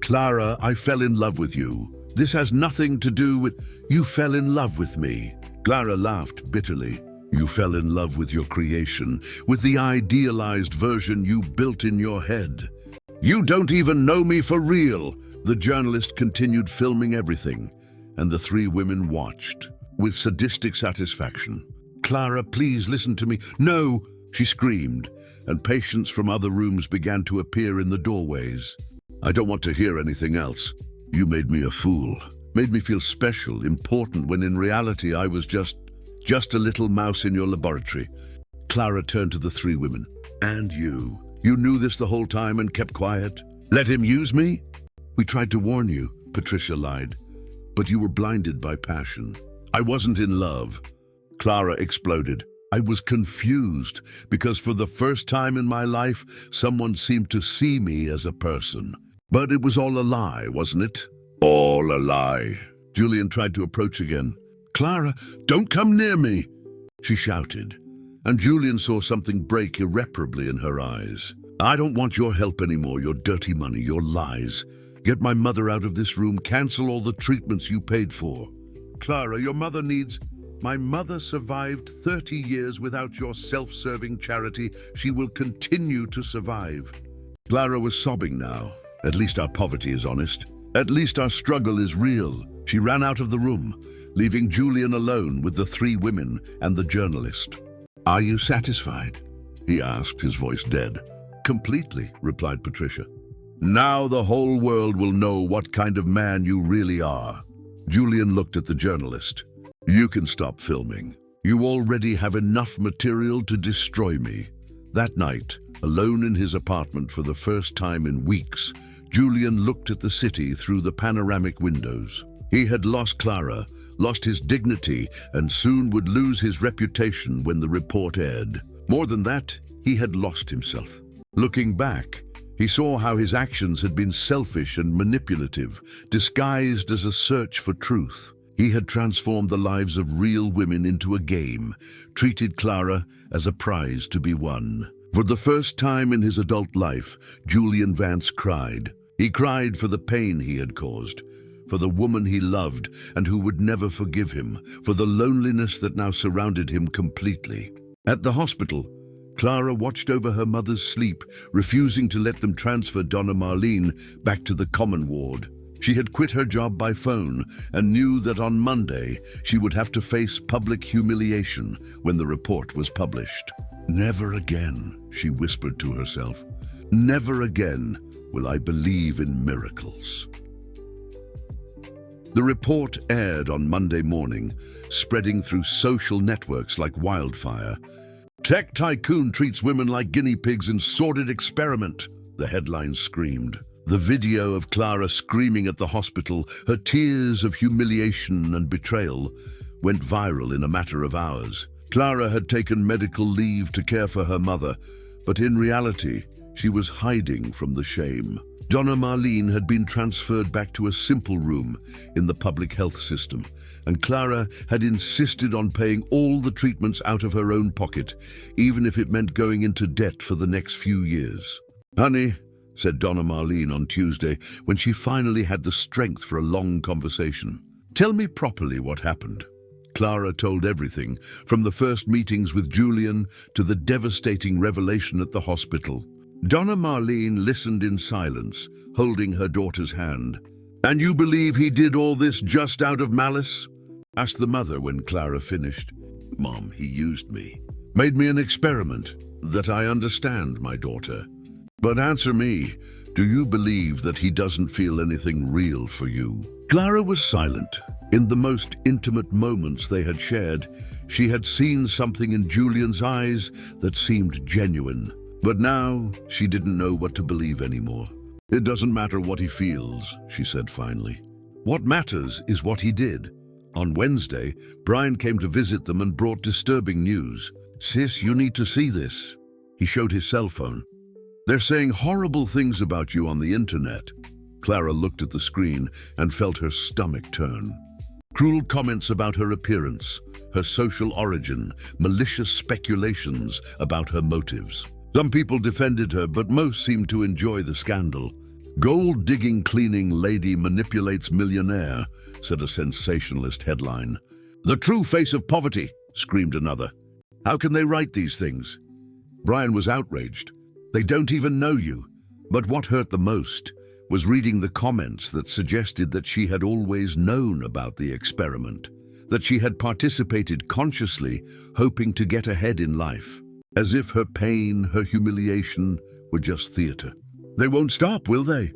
"Clara, I fell in love with you. This has nothing to do with—" "You fell in love with me." Clara laughed bitterly. "You fell in love with your creation, with the idealized version you built in your head. You don't even know me for real." The journalist continued filming everything, and the 3 women watched with sadistic satisfaction. "Clara, please listen to me." "No!" she screamed, and patients from other rooms began to appear in the doorways. "I don't want to hear anything else. You made me a fool. Made me feel special, important, when in reality I was just a little mouse in your laboratory." Clara turned to the 3 women. "And you? You knew this the whole time and kept quiet? Let him use me?" "We tried to warn you," Patricia lied. "But you were blinded by passion." "I wasn't in love." Clara exploded. "I was confused because for the first time in my life, someone seemed to see me as a person. But it was all a lie, wasn't it?" "All a lie." Julian tried to approach again. "Clara, don't come near me," she shouted, and Julian saw something break irreparably in her eyes. "I don't want your help anymore, your dirty money, your lies. Get my mother out of this room, cancel all the treatments you paid for." "Clara, your mother needs—" "My mother survived 30 years without your self-serving charity. She will continue to survive." Clara was sobbing now. "At least our poverty is honest. At least our struggle is real." She ran out of the room, leaving Julian alone with the 3 women and the journalist. "Are you satisfied?" he asked, his voice dead. "Completely," replied Patricia. "Now the whole world will know what kind of man you really are." Julian looked at the journalist. "You can stop filming. You already have enough material to destroy me." That night, alone in his apartment for the first time in weeks, Julian looked at the city through the panoramic windows. He had lost Clara, lost his dignity, and soon would lose his reputation when the report aired. More than that, he had lost himself. Looking back, he saw how his actions had been selfish and manipulative, disguised as a search for truth. He had transformed the lives of real women into a game, treated Clara as a prize to be won. For the first time in his adult life, Julian Vance cried. He cried for the pain he had caused, for the woman he loved and who would never forgive him, for the loneliness that now surrounded him completely. At the hospital, Clara watched over her mother's sleep, refusing to let them transfer Donna Marlene back to the common ward. She had quit her job by phone and knew that on Monday she would have to face public humiliation when the report was published. "Never again," she whispered to herself. "Never again will I believe in miracles." The report aired on Monday morning, spreading through social networks like wildfire. "Tech tycoon treats women like guinea pigs in sordid experiment," the headline screamed. The video of Clara screaming at the hospital, her tears of humiliation and betrayal, went viral in a matter of hours. Clara had taken medical leave to care for her mother, but in reality, she was hiding from the shame. Donna Marlene had been transferred back to a simple room in the public health system, and Clara had insisted on paying all the treatments out of her own pocket, even if it meant going into debt for the next few years. "Honey," said Donna Marlene on Tuesday, when she finally had the strength for a long conversation, "tell me properly what happened." Clara told everything, from the first meetings with Julian to the devastating revelation at the hospital. Donna Marlene listened in silence, holding her daughter's hand. "And you believe he did all this just out of malice?" asked the mother when Clara finished. "Mom, he used me. Made me an experiment. That I understand, my daughter. But answer me, do you believe that he doesn't feel anything real for you?" Clara was silent. In the most intimate moments they had shared, she had seen something in Julian's eyes that seemed genuine. But now, she didn't know what to believe anymore. "It doesn't matter what he feels," she said finally. "What matters is what he did." On Wednesday, Brian came to visit them and brought disturbing news. "Sis, you need to see this." He showed his cell phone. "They're saying horrible things about you on the internet." Clara looked at the screen and felt her stomach turn. Cruel comments about her appearance, her social origin, malicious speculations about her motives. Some people defended her, but most seemed to enjoy the scandal. "Gold-digging cleaning lady manipulates millionaire," said a sensationalist headline. "The true face of poverty," screamed another. "How can they write these things?" Brian was outraged. "They don't even know you." But what hurt the most was reading the comments that suggested that she had always known about the experiment, that she had participated consciously, hoping to get ahead in life, as if her pain, her humiliation, were just theater. "They won't stop, will they?"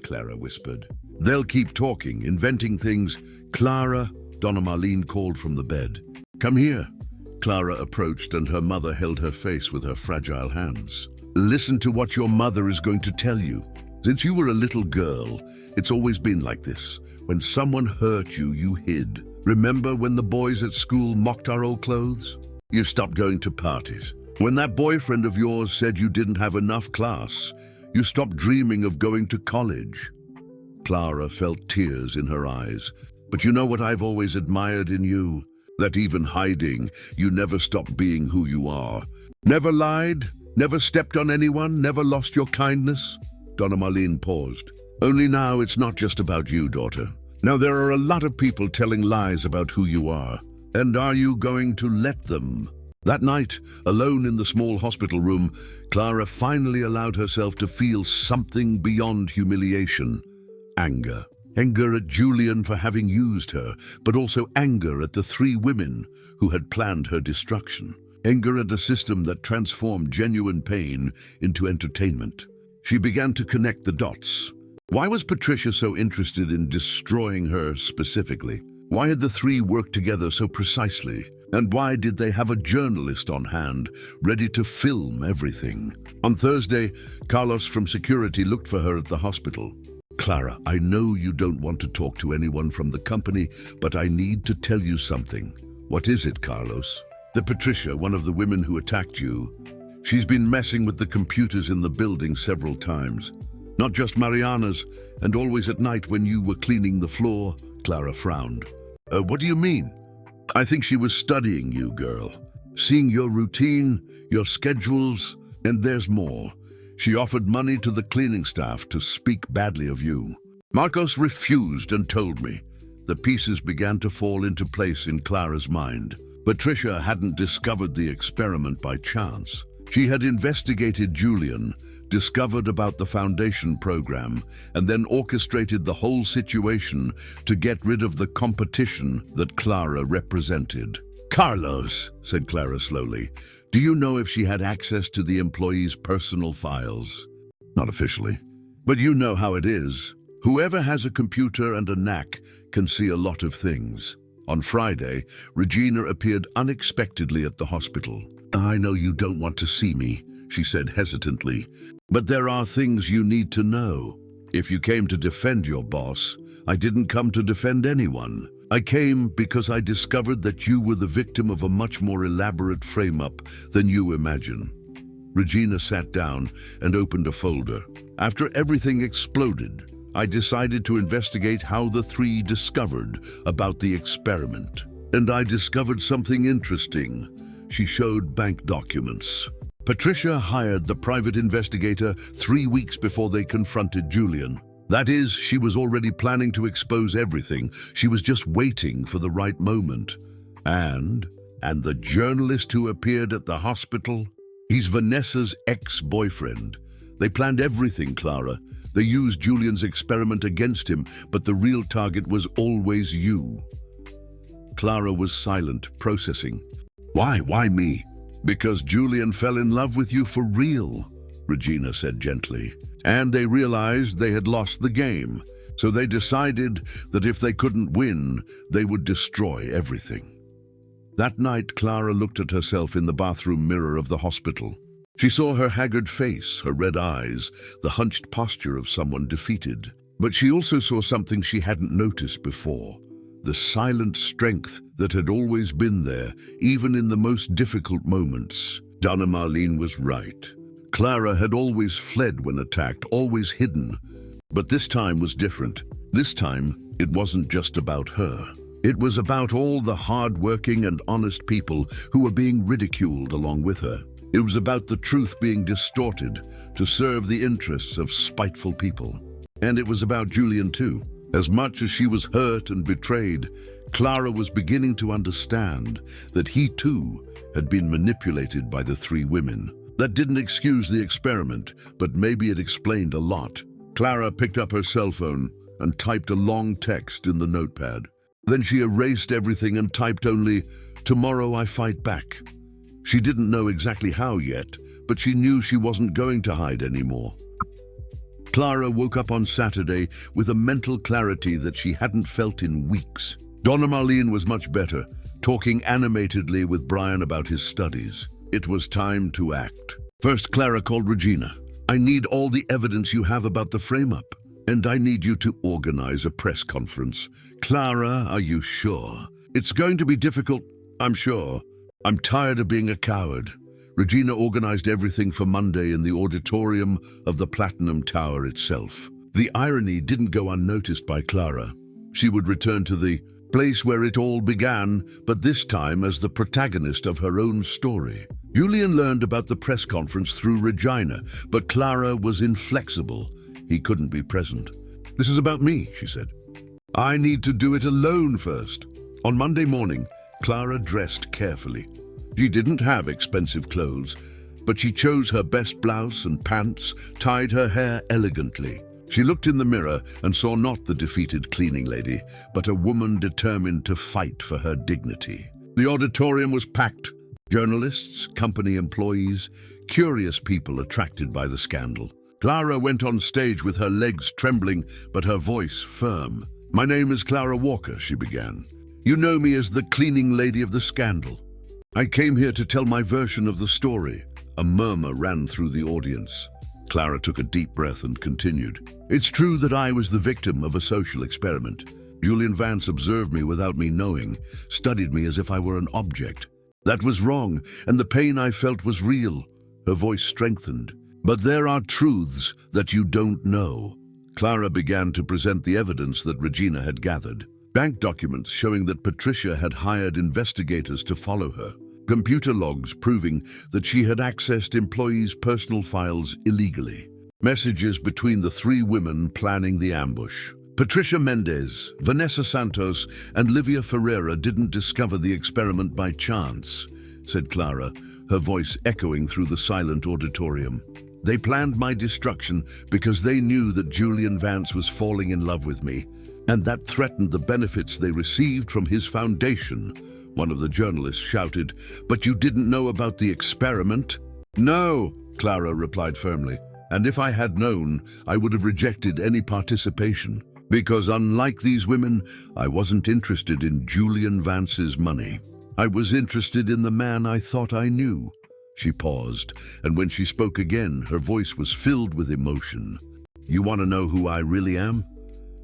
Clara whispered. "They'll keep talking, inventing things." "Clara," Donna Marlene called from the bed. "Come here." Clara approached and her mother held her face with her fragile hands. "Listen to what your mother is going to tell you. Since you were a little girl, it's always been like this. When someone hurt you, you hid. Remember when the boys at school mocked our old clothes? You stopped going to parties. When that boyfriend of yours said you didn't have enough class, you stopped dreaming of going to college." Clara felt tears in her eyes. "But you know what I've always admired in you? That even hiding, you never stopped being who you are. Never lied, never stepped on anyone, never lost your kindness." Donna Marlene paused. "Only now it's not just about you, daughter. Now there are a lot of people telling lies about who you are. And are you going to let them?" That night, alone in the small hospital room, Clara finally allowed herself to feel something beyond humiliation. Anger. Anger at Julian for having used her, but also anger at the three women who had planned her destruction. Anger at a system that transformed genuine pain into entertainment. She began to connect the dots. Why was Patricia so interested in destroying her specifically? Why had the three worked together so precisely? And why did they have a journalist on hand, ready to film everything? On Thursday, Carlos from security looked for her at the hospital. "Clara, I know you don't want to talk to anyone from the company, but I need to tell you something." "What is it, Carlos?" "That Patricia, one of the women who attacked you, She's been messing with the computers in the building several times. Not just Mariana's, and always at night when you were cleaning the floor." Clara frowned. What do you mean?" "I think she was studying you, girl. Seeing your routine, your schedules, and there's more. She offered money to the cleaning staff to speak badly of you. Marcos refused and told me." The pieces began to fall into place in Clara's mind. Patricia hadn't discovered the experiment by chance. She had investigated Julian, discovered about the foundation program, and then orchestrated the whole situation to get rid of the competition that Clara represented. "Carlos," said Clara slowly, "do you know if she had access to the employees' personal files?" "Not officially. But you know how it is. Whoever has a computer and a knack can see a lot of things." On Friday, Regina appeared unexpectedly at the hospital. "I know you don't want to see me," she said hesitantly, "but there are things you need to know. If you came to defend your boss, I didn't come to defend anyone. I came because I discovered that you were the victim of a much more elaborate frame-up than you imagine." Regina sat down and opened a folder. "After everything exploded, I decided to investigate how the three discovered about the experiment. And I discovered something interesting." She showed bank documents. Patricia hired the private investigator 3 weeks before they confronted Julian. That is, she was already planning to expose everything. She was just waiting for the right moment. And the journalist who appeared at the hospital? He's Vanessa's ex-boyfriend. They planned everything, Clara. They used Julian's experiment against him, but the real target was always you. Clara was silent, processing. Why me?" "Because Julian fell in love with you for real," Regina said gently. "And they realized they had lost the game, so they decided that if they couldn't win, they would destroy everything." That night, Clara looked at herself in the bathroom mirror of the hospital. She saw her haggard face, her red eyes, the hunched posture of someone defeated. But she also saw something she hadn't noticed before. The silent strength that had always been there, even in the most difficult moments. Donna Marlene was right. Clara had always fled when attacked, always hidden. But this time was different. This time, it wasn't just about her. It was about all the hard-working and honest people who were being ridiculed along with her. It was about the truth being distorted to serve the interests of spiteful people. And it was about Julian too. As much as she was hurt and betrayed, Clara was beginning to understand that he too had been manipulated by the three women. That didn't excuse the experiment, but maybe it explained a lot. Clara picked up her cell phone and typed a long text in the notepad. Then she erased everything and typed only, "Tomorrow I fight back." She didn't know exactly how yet, but she knew she wasn't going to hide anymore. Clara woke up on Saturday with a mental clarity that she hadn't felt in weeks. Donna Marlene was much better, talking animatedly with Brian about his studies. It was time to act. First, Clara called Regina. "I need all the evidence you have about the frame-up, and I need you to organize a press conference." "Clara, are you sure?" "It's going to be difficult, I'm sure. I'm tired of being a coward." Regina organized everything for Monday in the auditorium of the Platinum Tower itself. The irony didn't go unnoticed by Clara. She would return to the place where it all began, but this time as the protagonist of her own story. Julian learned about the press conference through Regina, but Clara was inflexible. He couldn't be present. "This is about me," she said. "I need to do it alone first." On Monday morning, Clara dressed carefully. She didn't have expensive clothes, but she chose her best blouse and pants, tied her hair elegantly. She looked in the mirror and saw not the defeated cleaning lady, but a woman determined to fight for her dignity. The auditorium was packed. Journalists, company employees, curious people attracted by the scandal. Clara went on stage with her legs trembling, but her voice firm. "My name is Clara Walker," she began. "You know me as the cleaning lady of the scandal. I came here to tell my version of the story." A murmur ran through the audience. Clara took a deep breath and continued. "It's true that I was the victim of a social experiment. Julian Vance observed me without me knowing, studied me as if I were an object. That was wrong, and the pain I felt was real. Her voice strengthened. "But there are truths that you don't know." Clara began to present the evidence that Regina had gathered. Bank documents showing that Patricia had hired investigators to follow her. Computer logs proving that she had accessed employees' personal files illegally. Messages between the three women planning the ambush. Patricia Mendez, Vanessa Santos, and Livia Ferreira didn't discover the experiment by chance, said Clara, her voice echoing through the silent auditorium. They planned my destruction because they knew that Julian Vance was falling in love with me, and that threatened the benefits they received from his foundation. One of the journalists shouted, "But you didn't know about the experiment?" "No," Clara replied firmly, "and if I had known, I would have rejected any participation. Because unlike these women, I wasn't interested in Julian Vance's money. I was interested in the man I thought I knew." She paused, and when she spoke again, her voice was filled with emotion. "You want to know who I really am?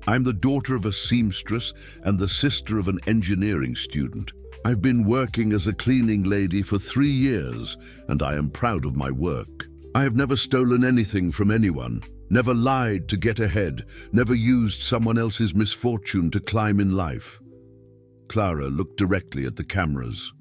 I'm the daughter of a seamstress and the sister of an engineering student. I've been working as a cleaning lady for 3 years, and I am proud of my work. I have never stolen anything from anyone, never lied to get ahead, never used someone else's misfortune to climb in life." Clara looked directly at the cameras.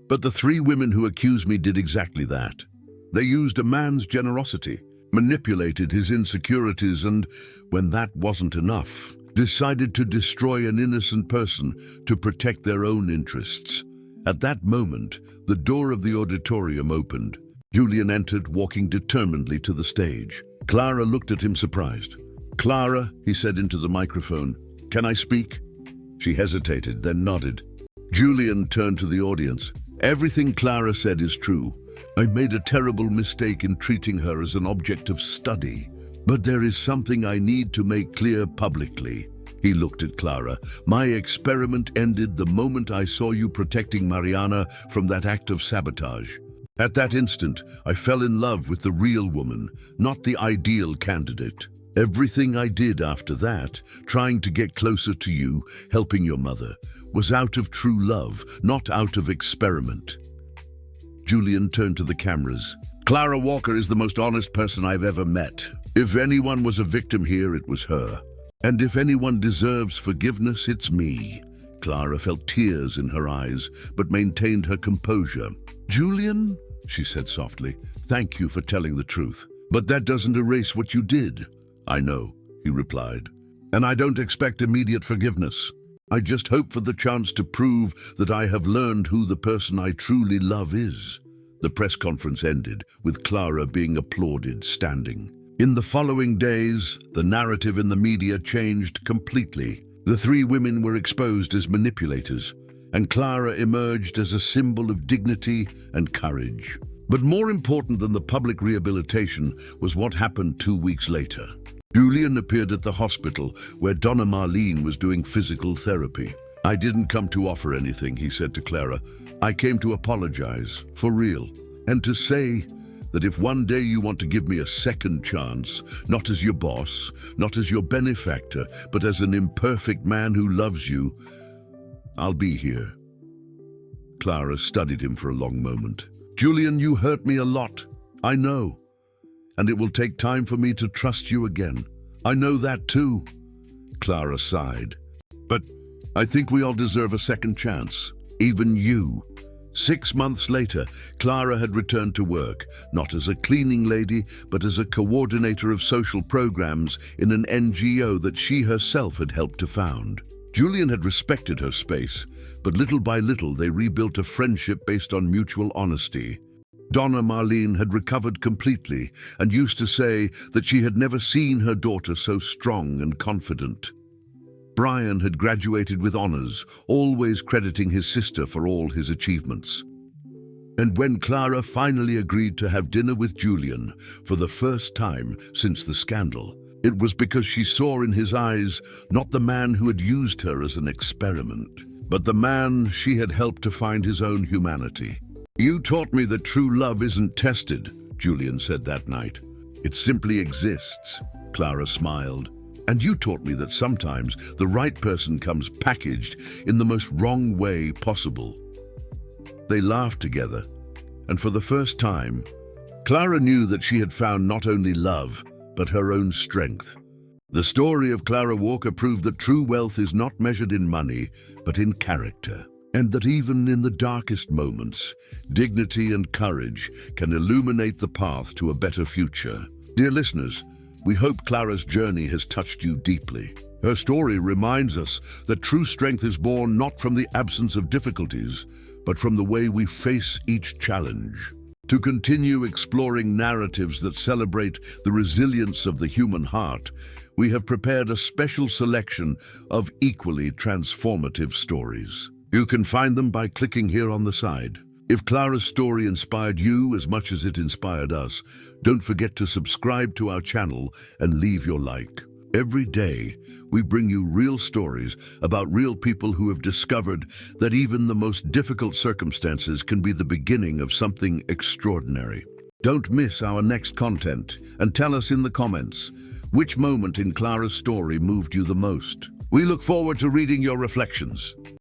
"But the 3 women who accused me did exactly that. They used a man's generosity, manipulated his insecurities, and, when that wasn't enough, decided to destroy an innocent person to protect their own interests." At that moment, the door of the auditorium opened. Julian entered, walking determinedly to the stage. Clara looked at him surprised. "Clara," he said into the microphone, "can I speak?" She hesitated, then nodded. Julian turned to the audience. "Everything Clara said is true. I made a terrible mistake in treating her as an object of study. But there is something I need to make clear publicly." He looked at Clara. "My experiment ended the moment I saw you protecting Mariana from that act of sabotage. At that instant, I fell in love with the real woman, not the ideal candidate. Everything I did after that, trying to get closer to you, helping your mother, was out of true love, not out of experiment." Julian turned to the cameras. "Clara Walker is the most honest person I've ever met. If anyone was a victim here, it was her. And if anyone deserves forgiveness, it's me." Clara felt tears in her eyes, but maintained her composure. "Julian," she said softly, "thank you for telling the truth. But that doesn't erase what you did." "I know," he replied, "and I don't expect immediate forgiveness. I just hope for the chance to prove that I have learned who the person I truly love is." The press conference ended, with Clara being applauded standing. In the following days, the narrative in the media changed completely. The 3 women were exposed as manipulators, and Clara emerged as a symbol of dignity and courage. But more important than the public rehabilitation was what happened 2 weeks later. Julian appeared at the hospital where Donna Marlene was doing physical therapy. "I didn't come to offer anything," he said to Clara. "I came to apologize, for real, and to say that if one day you want to give me a second chance, not as your boss, not as your benefactor, but as an imperfect man who loves you, I'll be here." Clara studied him for a long moment. "Julian, you hurt me a lot. I know. And it will take time for me to trust you again. I know that too." Clara sighed. "But I think we all deserve a second chance. Even you." 6 months later, Clara had returned to work, not as a cleaning lady, but as a coordinator of social programs in an NGO that she herself had helped to found. Julian had respected her space, but little by little they rebuilt a friendship based on mutual honesty. Donna Marlene had recovered completely and used to say that she had never seen her daughter so strong and confident. Brian had graduated with honors, always crediting his sister for all his achievements. And when Clara finally agreed to have dinner with Julian, for the first time since the scandal, it was because she saw in his eyes not the man who had used her as an experiment, but the man she had helped to find his own humanity. "You taught me that true love isn't tested," Julian said that night. "It simply exists." Clara smiled. "And you taught me that sometimes the right person comes packaged in the most wrong way possible." They laughed together, and for the first time, Clara knew that she had found not only love, but her own strength. The story of Clara Walker proved that true wealth is not measured in money, but in character, and that even in the darkest moments, dignity and courage can illuminate the path to a better future. Dear listeners, we hope Clara's journey has touched you deeply. Her story reminds us that true strength is born not from the absence of difficulties, but from the way we face each challenge. To continue exploring narratives that celebrate the resilience of the human heart, we have prepared a special selection of equally transformative stories. You can find them by clicking here on the side. If Clara's story inspired you as much as it inspired us, don't forget to subscribe to our channel and leave your like. Every day, we bring you real stories about real people who have discovered that even the most difficult circumstances can be the beginning of something extraordinary. Don't miss our next content and tell us in the comments which moment in Clara's story moved you the most. We look forward to reading your reflections.